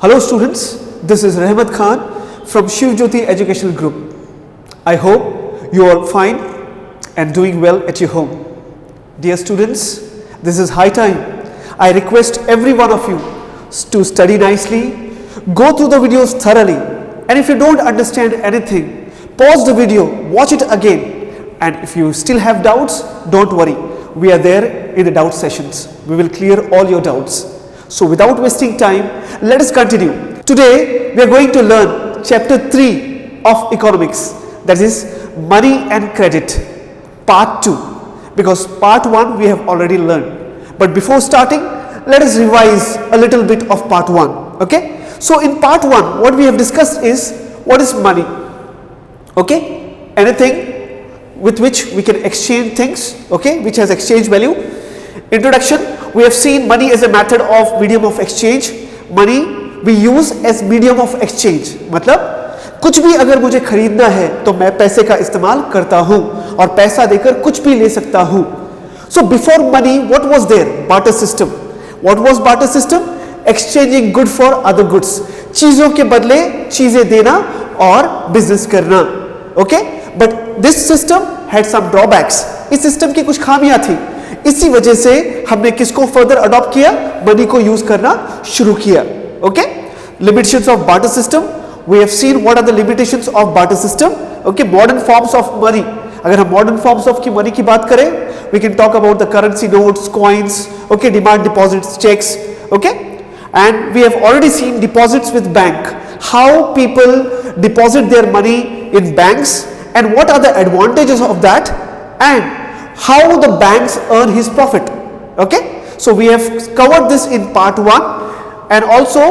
Hello students, this is Rahmat Khan from Shiv Jyoti Educational Group. I hope you are fine and doing well at your home. Dear students, this is high time. I request every one of you to study nicely, go through the videos thoroughly, and if you don't understand anything, pause the video, watch it again, and if you still have doubts, don't worry. We are there in the doubt sessions. We will clear all your doubts. So without wasting time, let us continue. Today we are going to learn chapter 3 of economics, that is money and credit, part 2, because part 1 we have already learned. But before starting, let us revise a little bit of part 1. Okay? So in part 1 what we have discussed is what is money. Okay? Anything with which we can exchange things, okay, which has exchange value. Introduction, we have seen money as a method of medium of exchange. Money we use as medium of exchange. मतलब कुछ भी अगर मुझे खरीदना है तो मैं पैसे का इस्तेमाल करता हूँ और पैसा देकर कुछ भी ले सकता हूँ. So before money, what was there? Barter system. What was barter system? Exchanging good for other goods. चीजों के बदले चीजें देना और बिजनेस करना. Okay? But this system had some drawbacks. इस सिस्टम की कुछ खामियां थी. इसी वजह से हमने किसको फर्दर अडॉप्ट किया? मनी को यूज करना शुरू किया. Okay? Limitations of barter system, we have seen what are the limitations of barter system. Okay, modern forms of मनी. अगर हम मॉडर्न फॉर्म्स ऑफ की मनी की बात करें, we can talk about the currency notes, coins, okay, demand deposits, cheques. Okay, and we have already seen deposits with bank, how people deposit their money in banks and what are the advantages of that and how the banks earn his profit. Okay, so we have covered this in part 1, and also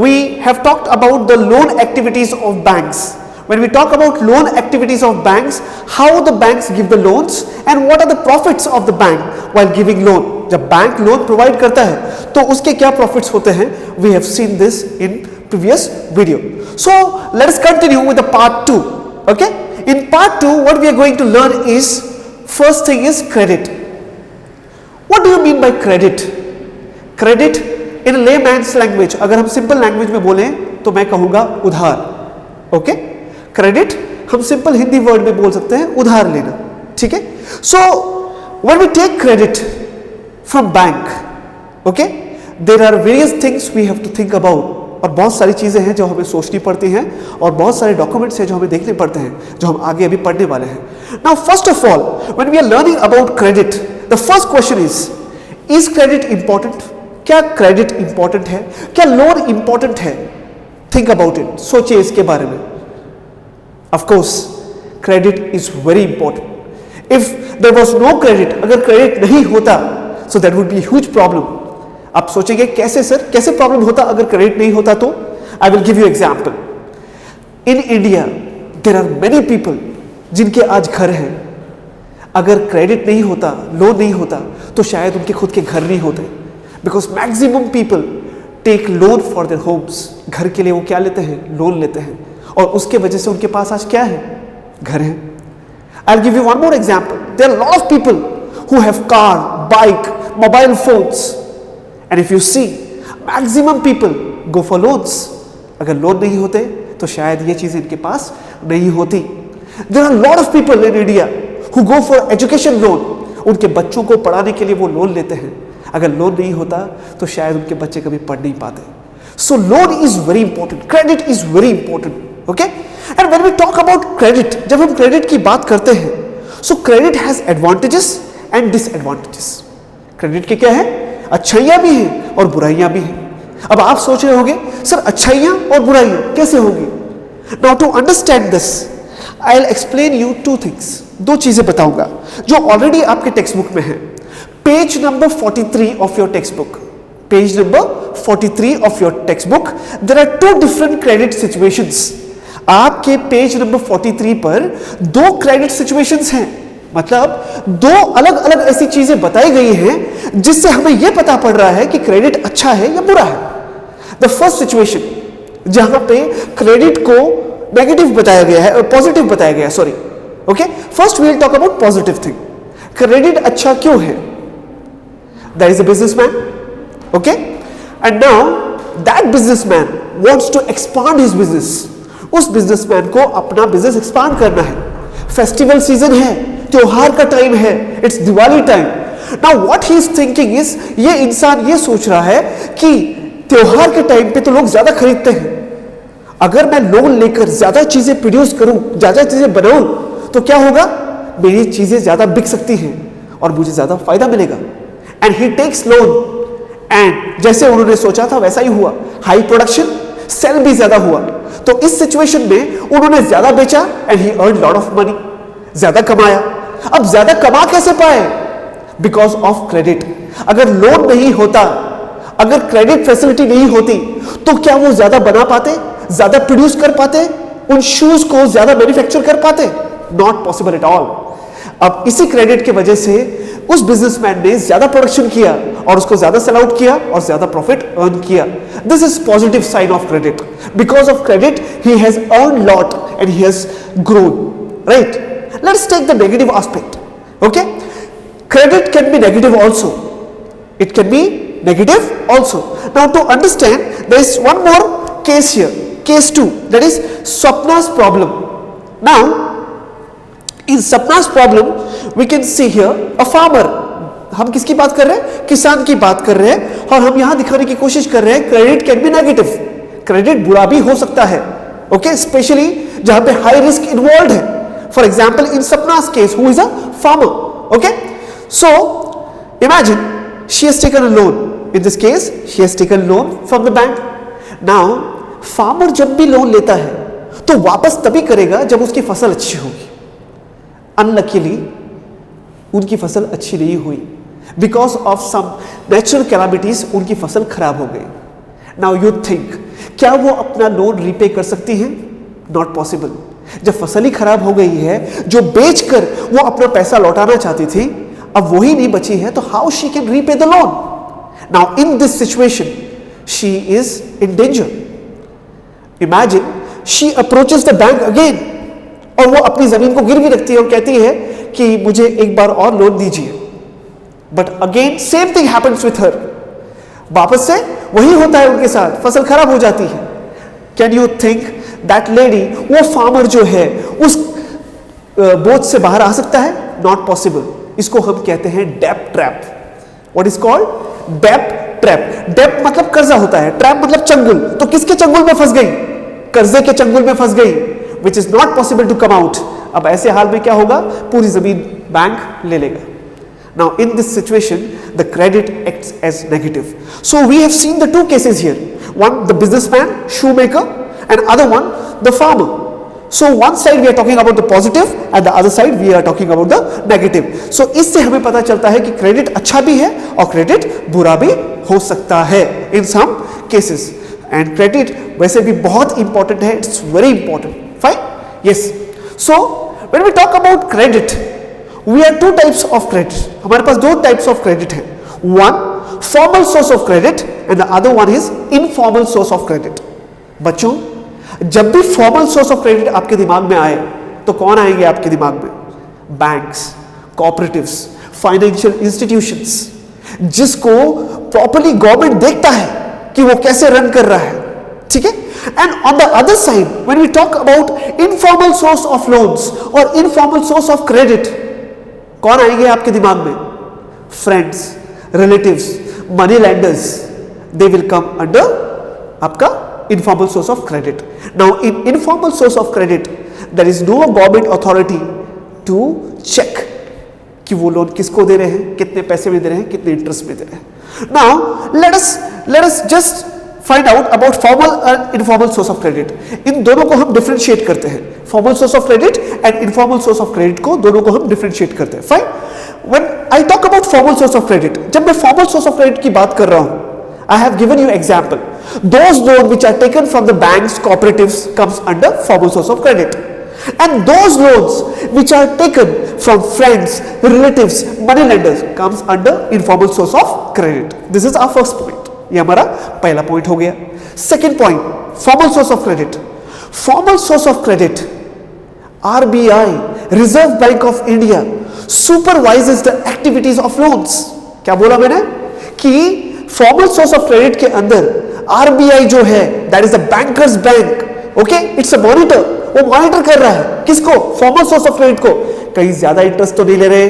we have talked about the loan activities of banks. When we talk about loan activities of banks, how the banks give the loans and what are the profits of the bank while giving loan. जब bank loan provide करता है तो उसके क्या profits होते हैं, we have seen this in previous video. So let us continue with the part 2. Okay, in part 2 what we are going to learn is, first thing is credit. What do you mean by credit? Credit in layman's language, अगर हम simple language में बोलें तो मैं कहूँगा उधार. Okay, credit हम simple Hindi word में बोल सकते हैं उधार लेना. ठीक है? So when we take credit from bank, okay, there are various things we have to think about. और बहुत सारी चीज़ें हैं जो हमें सोचनी पड़ती हैं और बहुत सारे डॉक्यूमेंट्स हैं जो हमें देखने पड़ते हैं, जो हम आगे अभी पढ़ने वाले हैं. Now first of all, when we are learning about credit, the first question is credit important? क्या क्रेडिट इंपॉर्टेंट है? क्या लोन इंपॉर्टेंट है? थिंक अबाउट इट, सोचिए इसके बारे में. Of course credit is very important. If there was no credit, अगर credit नहीं होता, so that would be huge problem. आप सोचेंगे कैसे सर, कैसे प्रॉब्लम होता अगर क्रेडिट नहीं होता तो? I will give you example. In India there are many people जिनके आज घर हैं. अगर क्रेडिट नहीं होता, लोन नहीं होता, तो शायद उनके खुद के घर नहीं होते. Because maximum people take loan for their homes. घर के लिए वो क्या लेते हैं? लोन लेते हैं, और उसके वजह से उनके पास आज क्या है? घर है. I will give you one more example. There are lot of people who have car, bike, mobile phones. And if you see, maximum people go for loans. अगर लोन नहीं होते तो शायद ये चीज़ इनके पास नहीं होती. There are a lot of people in India who go for education loan. उनके बच्चों को पढ़ाने के लिए वो लोन लेते हैं. अगर लोन नहीं होता तो शायद उनके बच्चे कभी पढ़ नहीं पाते. So loan is very important. Credit is very important. Okay? And when we talk about credit, जब हम credit की बात करते हैं, so credit has advantages and disadvantages. Credit के क्या है? अच्छाइयाँ भी हैं और बुराइयाँ भी हैं. अब आप सोच रहे होंगे सर अच्छाइयाँ और बुराइयाँ कैसे होंगी? Now to understand this I will explain you two things. दो चीज़ें बताऊंगा जो ऑलरेडी आपके टेक्स्ट बुक में है. Page number 43 of your textbook, page number 43 of your textbook, there are two different credit situations. आपके page number 43 पर दो क्रेडिट सिचुएशंस हैं. मतलब दो अलग अलग ऐसी चीजें बताई गई हैं जिससे हमें यह पता पड़ रहा है कि क्रेडिट अच्छा है या बुरा है. द फर्स्ट सिचुएशन जहां पे क्रेडिट को नेगेटिव बताया गया है, पॉजिटिव बताया गया है, sorry. Okay, first we will talk about positive thing. Credit अच्छा क्यों है? That is a businessman. Okay, and now that businessman wants to expand his business, उस बिजनेसमैन को अपना बिजनेस एक्सपांड करना है। फेस्टिवल सीजन है, त्योहार का टाइम है, it's Diwali time. Now what he is thinking is, ये इंसान ये सोच रहा है कि त्योहार के टाइम पे तो लोग ज्यादा खरीदते हैं, अगर मैं लोन लेकर ज्यादा चीजें प्रोड्यूस करूं, ज्यादा चीजें बनाऊं, तो क्या होगा, मेरी चीजें ज्यादा बिक सकती हैं और मुझे ज्यादा फायदा मिलेगा। And he takes loan, and जैसे उन्होंने सोचा था वैसा ही हुआ, हाई प्रोडक्शन, सेल भी ज्यादा हुआ। तो इस सिचुएशन में उन्होंने ज्यादा बेचा and he earn lot of money, ज्यादा कमाया। अब ज्यादा कमा कैसे पाए, बिकॉज ऑफ क्रेडिट। अगर लोन नहीं होता, अगर क्रेडिट फैसिलिटी नहीं होती, तो क्या वो ज्यादा बना पाते, ज्यादा प्रोड्यूस कर पाते, उन शूज को ज्यादा मैन्युफैक्चर कर पाते? Not possible at all. अब इसी क्रेडिट की वजह से उस बिजनेसमैन ने ज्यादा प्रोडक्शन किया और उसको ज्यादा सेल आउट किया और ज्यादा प्रॉफिट अर्न किया। This is positive sign of credit. Because of credit he has earn lot and he has grown, right? Let's take the negative aspect, okay? Credit can be negative also. It can be negative also. Now to understand, there is one more case here, case 2, that is Swapna's problem. Now in Swapna's problem we can see here a farmer. हम किसकी बात कर रहे हैं, किसान की बात कर रहे हैं, और हम यहां दिखाने की कोशिश कर रहे हैं credit can be negative, credit बुरा भी हो सकता है, ओके? स्पेशली जहां पे हाई रिस्क इन्वॉल्व है। For example in Sapna's case, who is a farmer, okay? So imagine she has taken a loan. In this case, she has taken loan from the bank. Now, farmer जब भी loan लेता है तो वापस तभी करेगा जब उसकी फसल अच्छी होगी। Unluckily, उनकी फसल अच्छी नहीं हुई, because of some natural calamities उनकी फसल खराब हो गई। Now you think, क्या वो अपना लोन रीपे कर सकती हैं? Not possible. जब फसल ही खराब हो गई है, जो बेचकर वो अपना पैसा लौटाना चाहती थी, अब वही नहीं बची है, तो how she can repay the loan? Now in this situation she is in danger. Imagine she approaches the bank again, और वो अपनी जमीन को गिरवी रखती है और कहती है कि मुझे एक बार और लोन दीजिए। But again same thing happens with her, वापस से वही होता है उनके साथ, फसल खराब हो जाती है। Can you think that lady, वो फार्मर जो है, उस बोझ से बाहर आ सकता है? Not possible. इसको हम कहते हैं डेब्ट ट्रैप। What is called? डेब्ट ट्रैप। डेब्ट मतलब कर्जा होता है, ट्रैप मतलब चंगुल। तो किसके चंगुल में फंस गई? कर्जे के चंगुल में फंस गई, which is not possible to come out. अब ऐसे हाल में क्या होगा? पूरी जमीन बैंक ले लेगा। Now in this situation the credit acts as negative. So we have seen the two cases here, one the businessman, shoemaker, and other one the farmer. So one side we are talking about the positive and the other side we are talking about the negative. So इससे हमें पता चलता है कि credit अच्छा भी है और क्रेडिट बुरा भी हो सकता है in some cases. And credit वैसे भी बहुत important है, it's very important. Fine? Yes. So when we talk about credit, we have two types of credit. हमारे पास दो types of credit हैं. One formal source of credit and the other one is informal source of credit. बच्चों, जब भी formal source of credit आपके दिमाग में आए तो कौन आएंगे आपके दिमाग में? Banks, cooperatives, financial institutions, जिसको properly government देखता है कि वो कैसे रन कर रहा है, ठीक है? And on the other side, when we talk about informal source of loans or informal source of credit, कौन आएंगे आपके दिमाग में? Friends, relatives, money lenders, they will come under आपका informal source of credit. Now in informal source of credit there is no government authority to check कि वो loan किसको दे रहे हैं, कितने पैसे में दे रहे हैं, कितने इंटरेस्ट में दे रहे हैं. Now let us just find out about formal and informal source of credit. इन दोनों को हम डिफरेंशिएट करते हैं. Formal source of credit and informal source of credit को दोनों को हम डिफरेंशिएट करते हैं. Fine. When I talk about formal source of credit, जब मैं फॉर्मल सोर्स ऑफ क्रेडिट की बात कर रहा हूं, I have given you example. Those loan which are taken from the banks, cooperatives comes under formal source of credit. And those loans which are taken from friends, relatives, money lenders comes under informal source of credit. This is our first point. ये हमारा पहला point हो गया. Second point, formal source of credit. Formal source of credit, RBI, reserve Bank of India supervises the activities of loans. क्या बोला मैंने? कि formal source of credit के अंदर आरबीआई जो है that is the bankers bank, okay, it's a monitor, वो monitor कर रहा है किसको, फॉर्मल सोर्स ऑफ क्रेडिट को, कहीं ज्यादा इंटरेस्ट तो नहीं ले रहे,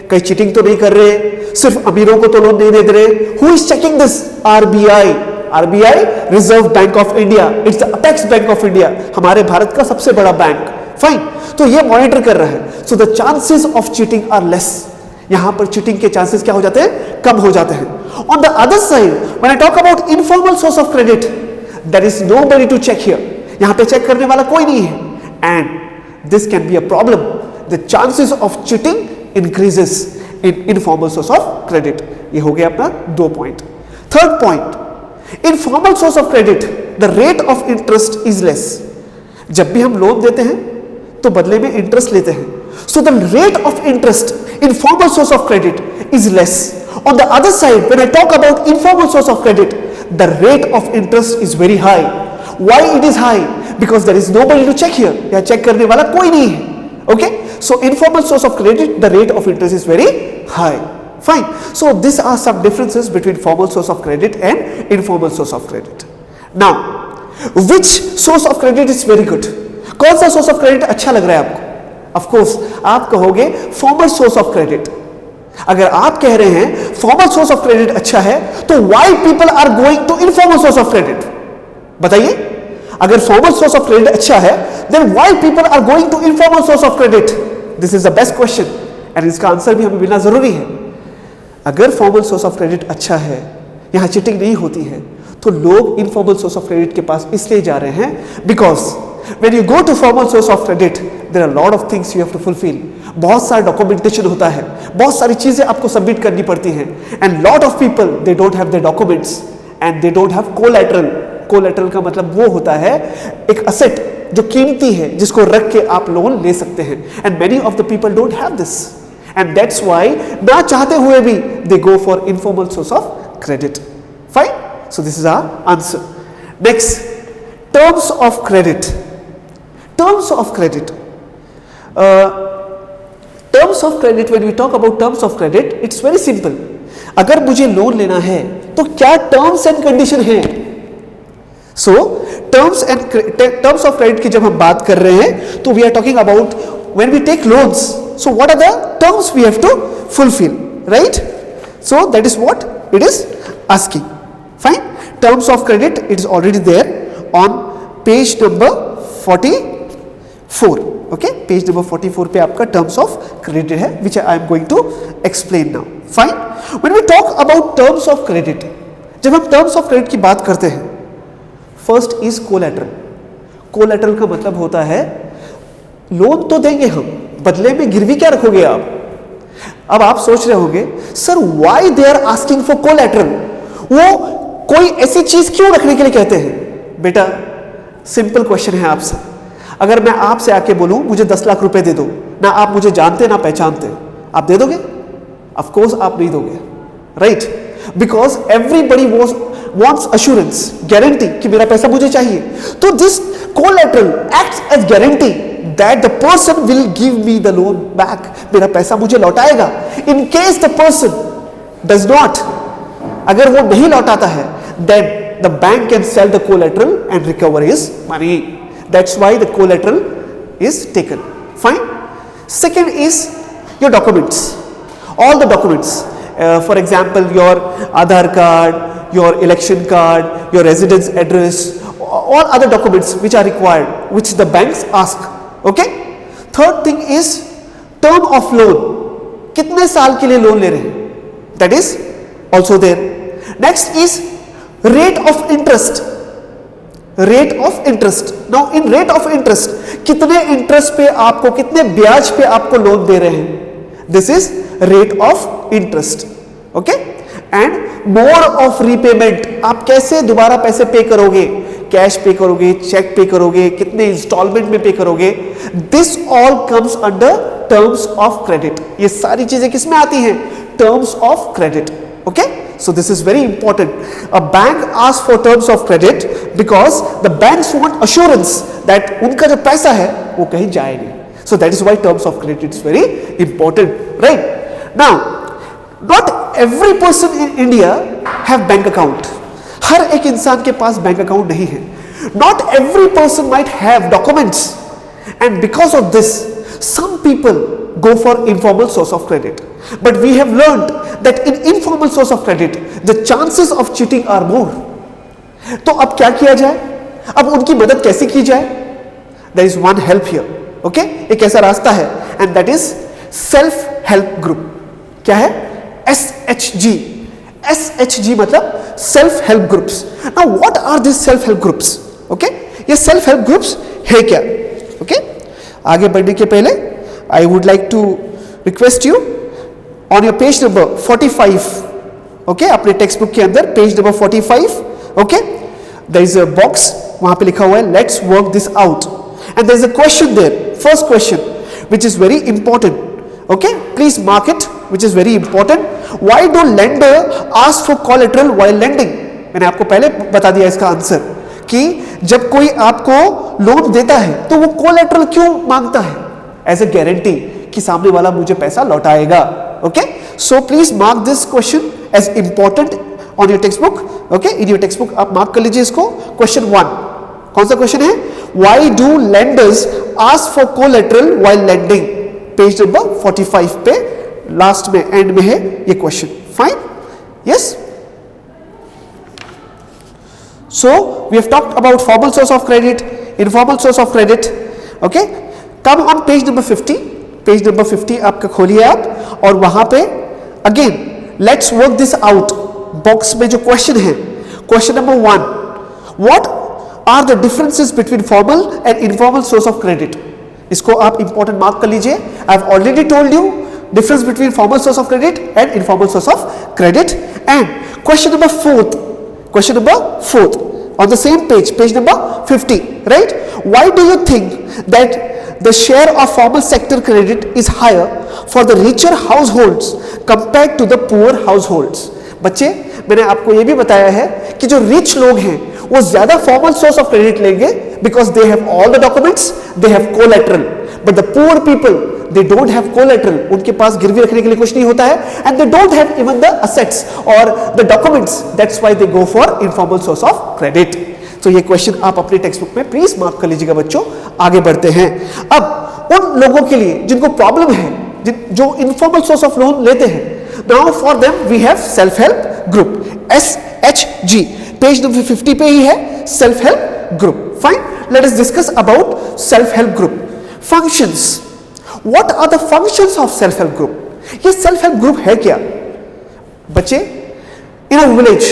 कहीं चीटिंग तो नहीं कर रहे, सिर्फ अमीरों को तो लोन नहीं दे रहे, who is checking this, RBI, RBI reserve Bank of India, it's the apex bank of India, हमारे भारत का सबसे बड़ा बैंक, फाइन, तो ये मॉनिटर कर रहा है, so the chances of cheating are less, यहां पर चीटिंग के चांसेस क्या हो जाते हैं, कम हो जाते हैं. On the other side when I talk about informal source of credit, there is nobody to check here, यहां पे चेक करने वाला कोई नहीं है, and this can be a problem, the chances of cheating increases in informal source of credit. ये हो गया अपना 2 point. Third point, informal source of credit the rate of interest is less. जब भी हम लोन देते हैं तो बदले में इंटरेस्ट लेते हैं, so the rate of interest in formal source of credit is less. On the other side, when I talk about informal source of credit, the rate of interest is very high. Why it is high? Because there is nobody to check here, या check करने वाला कोई नहीं है, okay? So informal source of credit, the rate of interest is very high. Fine. So these are some differences between formal source of credit and informal source of credit. Now, which source of credit is very good? कौन सा source of credit अच्छा लग रहा है आपको? Of course आप कहोगे formal source of credit. अगर आप कह रहे हैं फॉर्मल सोर्स ऑफ क्रेडिट अच्छा है, तो why people are going to informal source of credit? बताइए, अगर फॉर्मल सोर्स ऑफ क्रेडिट अच्छा है, then why people are going to informal source of credit? This is the best question, and इसका answer भी हमें मिलना जरूरी है. अगर फॉर्मल सोर्स ऑफ क्रेडिट अच्छा है, यहां चीटिंग नहीं होती है, तो लोग इनफॉर्मल सोर्स ऑफ क्रेडिट के पास इसलिए जा रहे हैं because when you go to formal source of credit there are a lot of things you have to fulfill. बहुत सारा डॉक्यूमेंटेशन होता है, बहुत सारी चीजें आपको सबमिट करनी पड़ती हैं, and lot of people they don't have the documents and they don't have collateral. Collateral का मतलब वो होता है एक असेट जो कीमती है जिसको रख के आप लोन ले सकते हैं, and many of the people don't have this, and that's why ना चाहते हुए भी they go for informal source of credit. Fine, so this is our answer. Next, terms of credit. Terms of credit. Terms of credit, when we talk about terms of credit, it's very simple. अगर मुझे loan लेना है तो क्या terms and condition है? सो terms of credit की जब हम बात कर रहे हैं तो we are talking about when we take loans, so what are the terms we have to fulfil, right? So that is what it is asking. Fine, terms of credit it is already there on page number 44. Okay, page number 44 पे आपका terms of credit है, which I am going to explain now. Fine, when we talk about terms of credit, जब हम terms of credit की बात करते हैं, first is collateral. Collateral का मतलब होता है लोन तो देंगे हम, बदले में गिरवी क्या रखोगे आप? अब आप सोच रहे होंगे sir why they are asking for collateral, वो कोई ऐसी चीज क्यों रखने के लिए कहते हैं? बेटा सिंपल क्वेश्चन है आपसे. अगर मैं आपसे आके बोलूं मुझे 10 लाख रुपए दे दो, ना आप मुझे जानते ना पहचानते, आप दे दोगे? ऑफ कोर्स आप नहीं दोगे, right? Because everybody wants assurance, guarantee कि मेरा पैसा मुझे चाहिए. तो this collateral acts as guarantee that the person will give me the loan back, मेरा पैसा मुझे लौटाएगा. In case the person does not, अगर वो नहीं लौटाता है, then the bank can sell the collateral and recover his money. That's why the collateral is taken. Fine. Second is your documents, all the documents. For example, your Aadhaar card, your election card, your residence address, all other documents which are required, which the banks ask. Okay. Third thing is term of loan. कितने साल के लिए loan ले रहे हैं? That is also there. Next is rate of interest. Rate of interest. Now in rate of interest, कितने interest पे आपको, कितने ब्याज पे आपको लोन दे रहे हैं? This is rate of interest. Okay? And mode of repayment, आप कैसे दोबारा पैसे पे करोगे? कैश पे करोगे, चेक पे करोगे, कितने इंस्टॉलमेंट में पे करोगे? This all comes under terms of credit. ये सारी चीजें किस में आती हैं? Terms of credit. Okay? So this is very important. A bank asks for terms of credit because the banks want assurance that उनका जो पैसा है वो कहीं जाए नहीं. So that is why terms of credit is very important, right? Now, not every person in India have bank account. हर एक इंसान के पास बैंक अकाउंट नहीं है. Not every person might have documents, and because of this, some people go for informal source of credit. But we have learned that in informal source of credit, the chances of cheating are more. तो अब क्या किया जाए? अब उनकी मदद कैसे की जाए? There is one help here. Okay? एक ऐसा रास्ता है, and that is self help group. क्या है? SHG. SHG मतलब self help groups. Now what are these self help groups? Okay, ये सेल्फ हेल्प ग्रुप्स है क्या? ओके, आगे बढ़ने के पहले I would like to request you on your page number 45, okay, अपने टेक्स्ट बुक के अंदर page number 45, okay, there is a box, वहां पे लिखा हुआ है let's work this out, and there is a question there, first question which is very important, okay, please mark it, which is very important. Why do lender ask for collateral while lending? मैंने आपको पहले बता दिया इसका answer कि जब कोई आपको लोन देता है तो वो कोलैटरल क्यों मांगता है? एज ए गारंटी कि सामने वाला मुझे पैसा लौटाएगा. Okay, so please mark this question as important on your textbook. Okay, in your textbook आप मार्क कर लीजिए इसको. क्वेश्चन 1, कौन सा क्वेश्चन है? Why do lenders ask for collateral while lending? Page number 45 पे लास्ट में end में है ये question. Fine, yes. So we have talked about formal source of credit, informal source of credit. Okay, come on page number 50. Page number 50 आपका खोलिए आप, और वहां पे again let's work this out. Box में जो क्वेश्चन है, question number 1, what are the differences between formal and informal source of credit? इसको आप इंपॉर्टेंट मार्क कर लीजिए. I have already told you difference between formal source of credit and informal source of credit. And question number 4th. Question number 4th on the same page, page number 50, right? Why do you think that the share of formal sector credit is higher for the richer households compared to the poor households? बच्चे, मैंने आपको ये भी बताया है कि जो rich लोग हैं वो ज्यादा फॉर्मल सोर्स ऑफ क्रेडिट लेंगे because they have all the documents, they have collateral. But the poor people, they don't have collateral. उनके पास गिरवी रखने के लिए कुछ नहीं होता है, and they don't have even the assets or the documents. That's why they go for informal source of credit. तो ये क्वेश्चन आप अपने टेक्स्ट बुक में प्लीज मार्क कर लीजिएगा बच्चों. आगे बढ़ते हैं. अब उन लोगों के लिए जिनको प्रॉब्लम है, जो इनफॉर्मल सोर्स ऑफ लोन लेते हैं, now for them we have self help group, SHG. Page number 50 पे ही है self help group. Fine, let us discuss about self help group. Functions. What are the functions of self help group? ये self help group है क्या बच्चे? In a village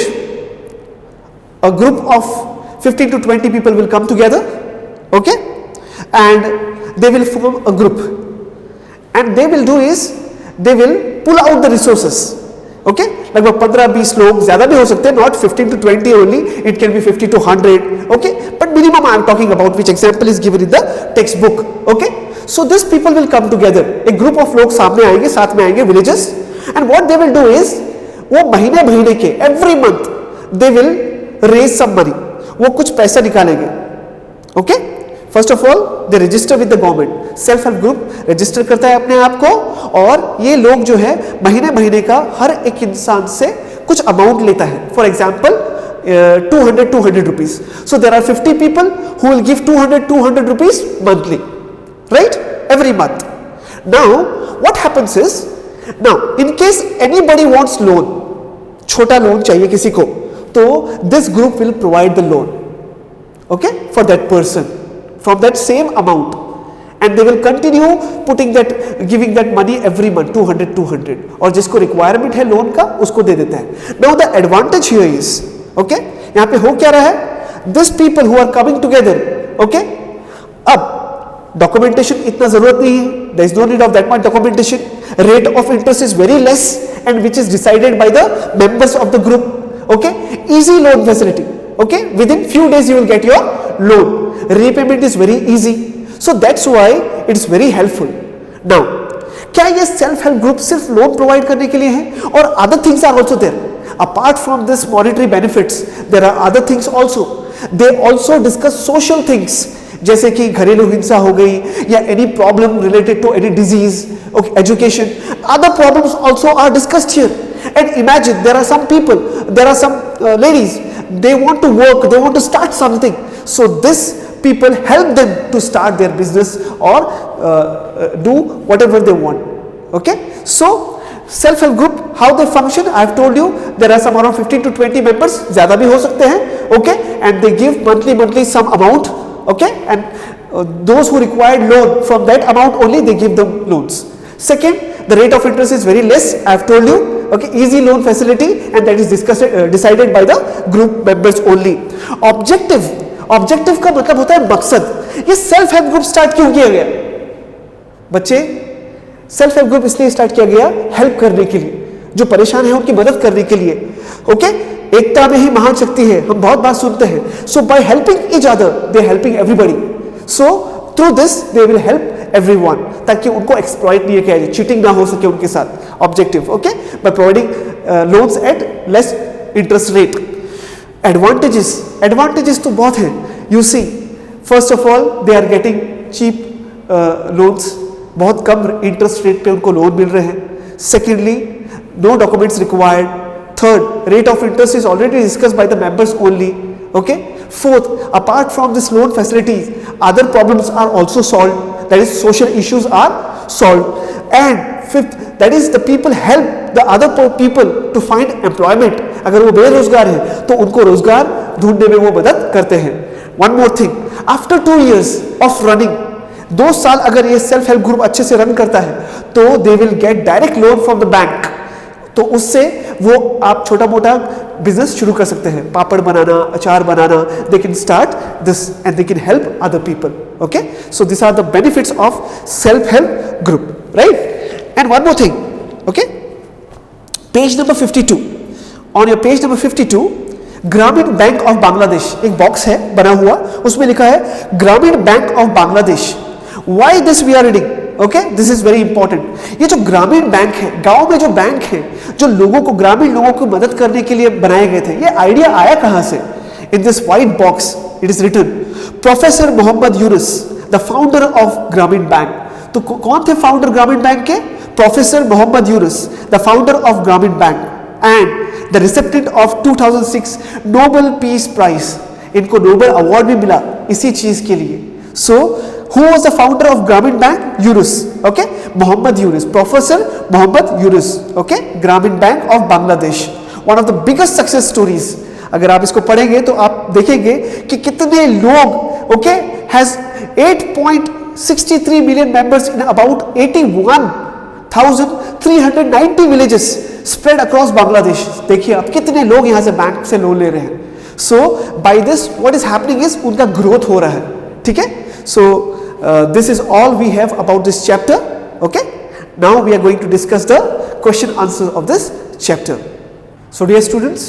a group of 15 to 20 people will come together, okay, and they will form a group, and they will do is they will pull out the resources. Okay, लगभग 15-20 लोग, ज्यादा भी हो सकते हैं, not 15 to 20 only, it can be 50 to 100, okay, but minimum I am talking about, which example is given in the textbook. Okay, so these people will come together, एक group of लोग सामने आएंगे, साथ में आएंगे villages, and what they will do is वो महीने महीने के every month they will raise some money, वो कुछ पैसा निकालेंगे. Okay, first of all they register with the government. Self help group register करता है अपने आप को, और ये लोग जो है महीने महीने का हर एक इंसान से कुछ अमाउंट लेता है. For example 200 rupees. So there are 50 people who will give 200 rupees monthly, right, every month. Now what happens is, now in case anybody wants loan, छोटा लोन चाहिए किसी को, तो this group will provide the loan, okay, for that person from that same amount, and they will continue putting that, giving that money every month, 200. और जिसको requirement है loan का उसको दे देता है. Now the advantage here is, okay, यहाँ पे हो क्या रहा है, these people who are coming together, okay, अब documentation इतना जरूरत नहीं है, there is no need of that much documentation. Rate of interest is very less, and which is decided by the members of the group. Okay, easy loan facility. Okay, within few days you will get your loan. Repayment is very easy, so that's why it is very helpful. Now, क्या ये self help group सिर्फ loan provide करने के लिए है, और other things are also there? Apart from this monetary benefits, there are other things also. They also discuss social things, जैसे कि घरेलू हिंसा हो गई, या any problem related to any disease, okay, education. Other problems also are discussed here. And imagine there are some people, there are some ladies, they want to work, they want to start something. So this people help them to start their business or do whatever they want. Okay, so self help group, how they function, I have told you, there are some around 15 to 20 members, ज़्यादा भी हो सकते हैं. Okay, and they give monthly some amount. Okay, and those who require loan, from that amount only they give them loans. Second, the rate of interest is very less, I have told you. Okay, easy loan facility, and that is decided by the group members only. Objective का मतलब होता है मकसद. ये self help group start क्यों किया गया बच्चे? सेल्फ हेल्प ग्रुप इसलिए स्टार्ट किया गया हेल्प करने के लिए, जो परेशान है उनकी मदद करने के लिए. ओके, एकता में ही महान शक्ति है, हम बहुत बात सुनते हैं. So by helping each other they helping everybody. So through this they will help everyone, ताकि उनको एक्सप्लॉइट नहीं किया जाए, चीटिंग ना हो सके उनके साथ. Objective, okay, by providing loans at less interest rate. Advantages तो बहुत हैं. You see, first of all they are getting cheap loans, बहुत कम इंटरेस्ट रेट पे उनको लोन मिल रहे हैं. Secondly, no documents required. Third, rate of interest is already discussed by the members only. Okay. Fourth, apart from this loan facilities other problems are also solve, that is social issues are solve. And fifth, that is the people help the other people to find employment. अगर वो बेरोजगार है तो उनको रोजगार ढूंढने में वो मदद करते हैं. One more thing, after 2 years of running, 2 साल अगर ये सेल्फ हेल्प ग्रुप अच्छे से रन करता है तो they will get direct loan from the bank. तो उससे वो आप छोटा मोटा बिजनेस शुरू कर सकते हैं, पापड़ बनाना, अचार बनाना. They can start this and they can help other people. Okay, so this are the benefits of self help group, right. And one more thing, okay, page number 52. On your page number 52, Grameen bank of Bangladesh, एक box है बना हुआ, उसमें लिखा है Grameen bank of Bangladesh. Why this we are reading? Okay, this is very important. ये जो ग्रामीण बैंक है, गांव में जो बैंक है, जो लोगों को, ग्रामीण लोगों को मदद करने के लिए बनाए गए थे, ये आइडिया आया कहां से? In this white box it is written professor Mohammad Yunus, the founder of Grameen bank. तो कौन थे फाउंडर ग्रामीण बैंक के? Professor Mohammad Yunus, the founder of Grameen bank and the recipient of 2006 Nobel peace prize. इनको नोबेल अवार्ड भी मिला इसी चीज के लिए. सो who was the founder of Grameen Bank? Yunus. Okay, Mohammed Yunus, Professor Mohammed Yunus. Okay, Grameen Bank of Bangladesh, one of the biggest success stories. अगर आप इसको पढ़ेंगे तो आप देखेंगे कि कितने लोग, okay, has 8.63 million members in about 81,390 villages spread across Bangladesh. देखिए आप कितने लोग यहाँ से बैंक से लोन ले रहे हैं. So by this what is happening is उनका ग्रोथ हो रहा है. ठीक है. So this is all we have about this chapter. Okay, now we are going to discuss the question answers of this chapter. So dear students,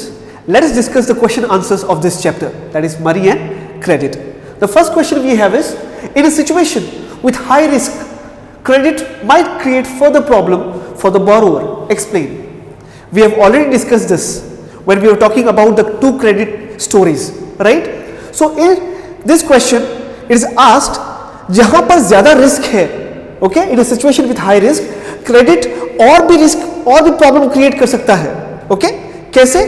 let us discuss the question answers of this chapter, that is money and credit. The first question we have is, in a situation with high risk, credit might create further problem for the borrower. Explain. We have already discussed this when we were talking about the 2 credit stories, right? So in this question it is asked, जहां पर ज्यादा risk है, okay, in a situation with high risk, credit और भी risk और भी problem create कर सकता है. ओके, कैसे?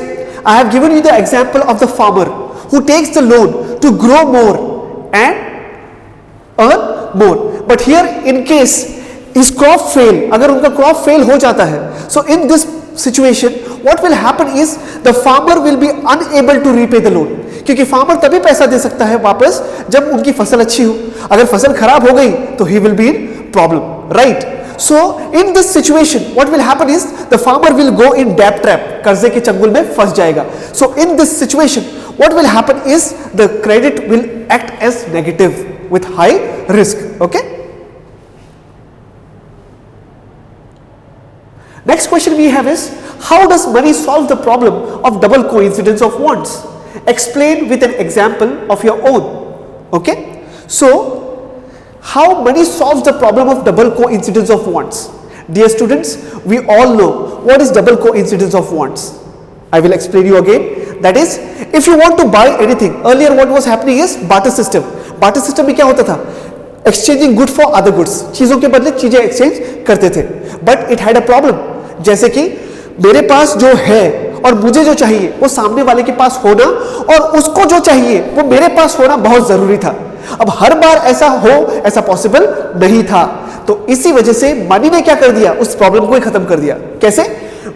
I have given you the example of the farmer who takes the loan to grow more and earn more. But here in case his crop fail, अगर उनका क्रॉप फेल हो जाता है, so in this situation what will happen is the farmer will be unable to repay the loan. क्योंकि farmer तभी पैसा दे सकता है वापस जब उनकी फसल अच्छी हो. अगर फसल खराब हो गई तो he will be in problem, right. So in this situation what will happen is the farmer will go in debt trap, कर्जे के चंगुल में फंस जाएगा. So in this situation what will happen is the credit will act as negative with high risk. Okay, next question we have is, how does money solve the problem of double coincidence of wants? Explain with an example of your own. Okay, so how money solves the problem of double coincidence of wants? Dear students, we all know what is double coincidence of wants. I will explain you again. That is, if you want to buy anything, earlier what was happening is barter system. Barter system में क्या होता था? Exchanging good for other goods. चीजों के बदले चीजें exchange करते थे. But it had a problem. जैसे कि मेरे पास जो है और मुझे जो चाहिए वो सामने वाले के पास होना और उसको जो चाहिए वो मेरे पास होना बहुत जरूरी था। अब हर बार ऐसा हो, ऐसा पॉसिबल नहीं था। तो इसी वजह से मनी ने क्या कर दिया, उस प्रॉब्लम को ही खत्म कर दिया। कैसे?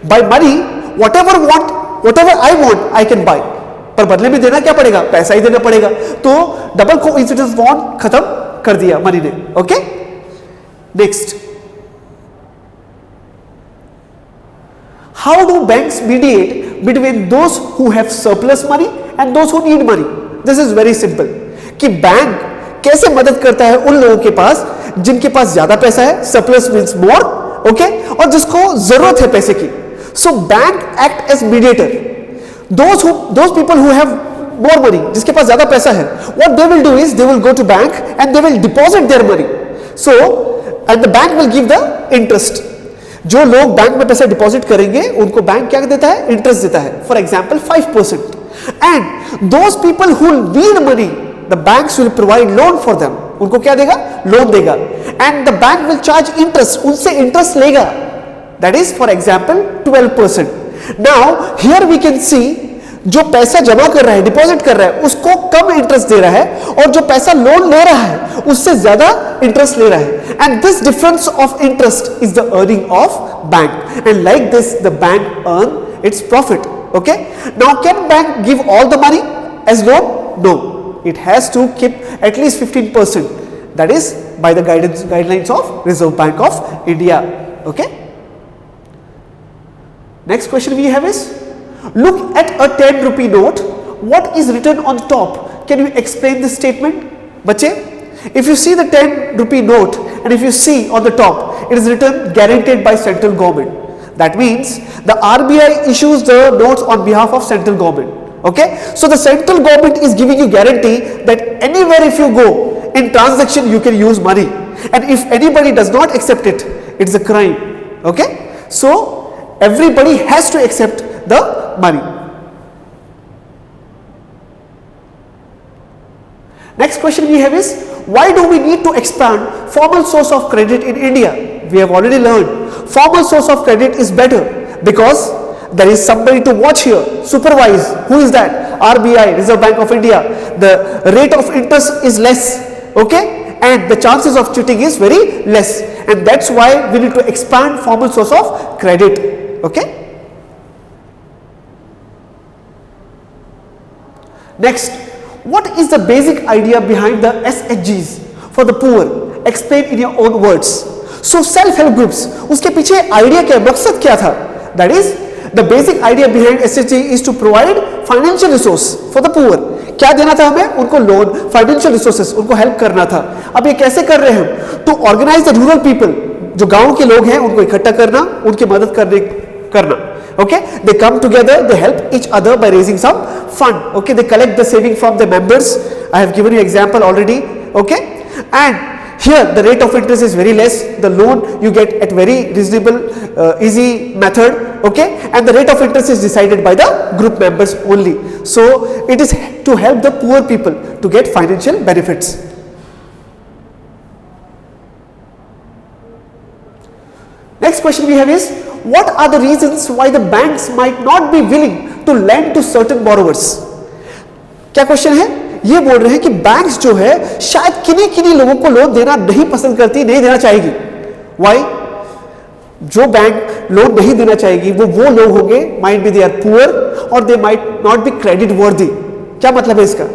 By money whatever I want I can buy, पर बदले में देना क्या पड़ेगा, पैसा ही देना पड़ेगा। तो डबल कोइंसिडेंस बॉन्ड खत्म कर दिया मनी ने। Okay, next, how do banks mediate between those who have surplus money and those who need money? This is very simple, कि बैंक कैसे मदद करता है उन लोगों के पास जिनके पास ज्यादा पैसा है, सरप्लस मींस मोर, ओके, और जिसको जरूरत है पैसे की। So bank act as mediator. Those people who have more money, जिसके पास ज्यादा पैसा है, what they will do is they will go to bank and they will deposit their money. So and the bank will give the interest. जो लोग bank में पैसा deposit करेंगे उनको बैंक क्या देता है, इंटरेस्ट देता है, for example 5%. And those people who need money, the banks will provide loan for them. उनको क्या देगा, लोन देगा, and the bank will charge interest, उनसे इंटरेस्ट लेगा, that is for example 12%. Now here we can see जो पैसा जमा कर रहा है, डिपॉजिट कर रहा है, उसको कम इंटरेस्ट दे रहा है, और जो पैसा लोन ले रहा है उससे ज्यादा इंटरेस्ट ले रहा है। And this difference of interest is the earning of bank, and like this the bank earn its profit. Okay, now can bank give all the money as loan? No, it has to keep at least 15%, that is by the guidelines of Reserve Bank of India. Okay, next question we have is, look at a 10 rupee note, what is written on top? Can you explain this statement? बच्चे, if you see the 10 rupee note and if you see on the top, it is written guaranteed by central government. That means the RBI issues the notes on behalf of central government. Okay, so the central government is giving you guarantee that anywhere if you go in transaction you can use money, and if anybody does not accept it, it's a crime. Okay, so everybody has to accept the money. Next question we have is, why do we need to expand formal source of credit in India? We have already learned formal source of credit is better because there is somebody to watch here, supervise. Who is that? RBI, Reserve Bank of India. The rate of interest is less, okay, and the chances of cheating is very less, and that's why we need to expand formal source of credit. Okay, next, what is the basic idea behind the SHGs for the poor? Explain in your own words. So self help groups, उसके पीछे idea क्या, मकसद क्या था? That is the basic idea behind SHG is to provide financial resource for the poor. क्या देना था हमें? उनको लोन, फाइनेंशियल रिसोर्सेस, उनको हेल्प करना था। अब ये कैसे कर रहे हैं? To organise the rural people, जो गांव के लोग हैं उनको इकट्ठा करना, उनकी मदद करना। Okay, they come together, they help each other by raising some fund. Okay, they collect the saving from the members. I have given you example already. Okay, and here the rate of interest is very less, the loan you get at very reasonable easy method. Okay, and the rate of interest is decided by the group members only. So it is to help the poor people to get financial benefits. Next question we have is, what are the reasons why the banks might not be willing to lend to certain borrowers? क्या question है? ये बोल रहे हैं कि banks जो है शायद किन्हीं लोगों को लोन देना नहीं पसंद करती, नहीं देना चाहेगी। Why? जो बैंक लोन नहीं देना चाहेगी वो लोग होंगे, might be they are poor or they might not be credit worthy. क्या मतलब है इसका?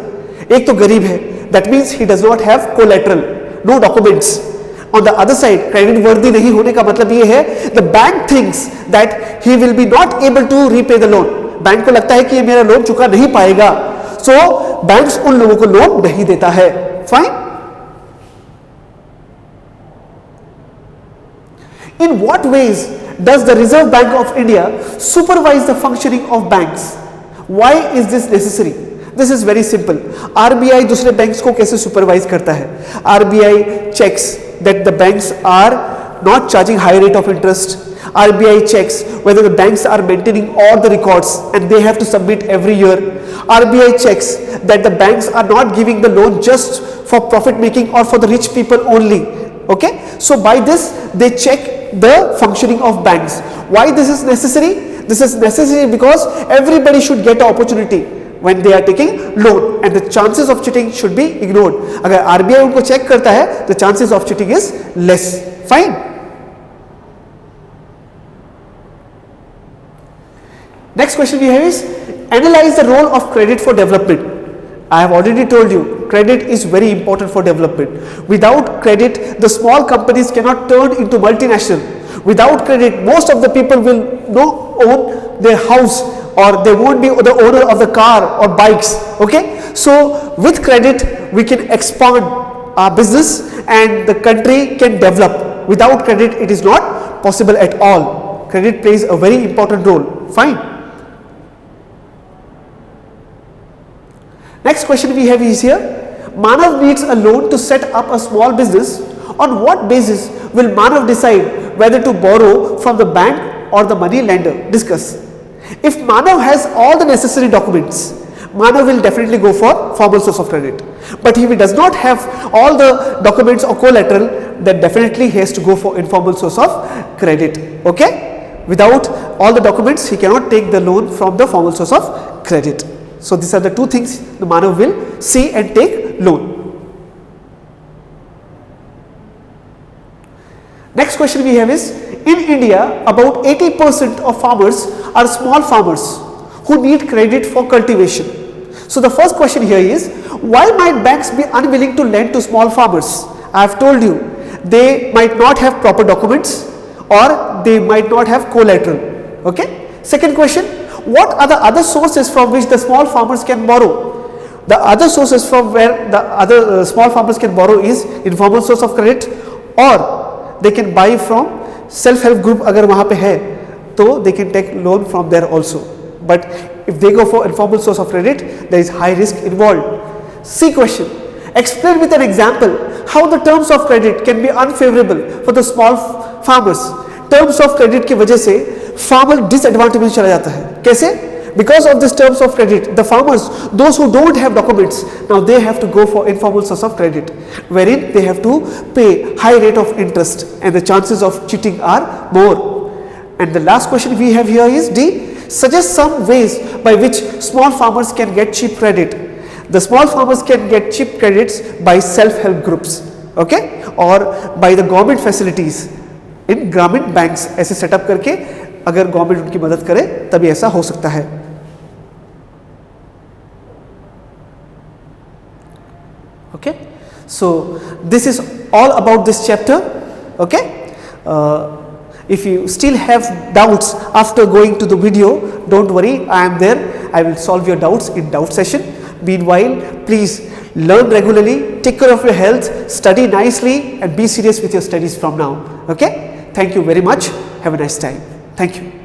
एक तो गरीब है, that means he does not have collateral, no documents. On the other side, credit worthy नहीं होने का मतलब ये है, the bank thinks that he will be not able to repay the loan. Bank को लगता है कि ये मेरा लोन चुका नहीं पाएगा, so बैंक्स उन लोगों को लोन नहीं देता है। Fine? In what ways does the Reserve Bank of India supervise the functioning of banks? Why is this necessary? This is very simple. RBI दूसरे बैंक्स को कैसे सुपरवाइज करता है? RBI checks that the banks are not charging high rate of interest. RBI checks whether the banks are maintaining all the records and they have to submit every year. RBI checks that the banks are not giving the loan just for profit making or for the rich people only. Okay, so by this they check the functioning of banks. Why this is necessary? This is necessary because everybody should get an opportunity when they are taking loan, and the chances of cheating should be ignored. अगर RBI उनको check करता है, the chances of cheating is less. Fine. Next question we have is, analyze the role of credit for development. I have already told you, credit is very important for development. Without credit, the small companies cannot turn into multinational. Without credit, most of the people will not own their house, or they won't be the owner of the car or bikes. Okay, so with credit we can expand our business and the country can develop. Without credit it is not possible at all. Credit plays a very important role. Fine. Next question we have is here, Manav needs a loan to set up a small business. On what basis will Manav decide whether to borrow from the bank or the money lender? Discuss. If Manav has all the necessary documents, Manav will definitely go for formal source of credit. But if he does not have all the documents or collateral, then definitely he has to go for informal source of credit. Okay? Without all the documents, he cannot take the loan from the formal source of credit. So these are the two things the Manav will see and take loan. Next question we have is, in India about 80% of farmers are small farmers who need credit for cultivation. So the first question here is, why might banks be unwilling to lend to small farmers? I have told you, they might not have proper documents or they might not have collateral. Okay. Second question, what are the other sources from which the small farmers can borrow? The other sources from where the other small farmers can borrow is informal source of credit, or they can buy from self-help group. अगर वहाँ पे है तो they can take loan from there also. But if they go for informal source of credit, there is high risk involved. C question, explain with an example how the terms of credit can be unfavorable for the small farmers. Terms of credit की वजह से farmer disadvantage में चला जाता है. कैसे? Because of this terms of credit, the farmers, those who don't have documents, now they have to go for informal source of credit, wherein they have to pay high rate of interest and the chances of cheating are more. And the last question we have here is D, suggest some ways by which small farmers can get cheap credit. The small farmers can get cheap credits by self-help groups, okay, or by the government facilities in Gramin banks. ऐसे setup करके अगर government उनकी मदद करे तभी ऐसा हो सकता है. Okay, so this is all about this chapter. Okay, if you still have doubts after going to the video, don't worry, I am there. I will solve your doubts in doubt session. Meanwhile, please learn regularly, take care of your health, study nicely and be serious with your studies from now. Okay, thank you very much. Have a nice time. Thank you.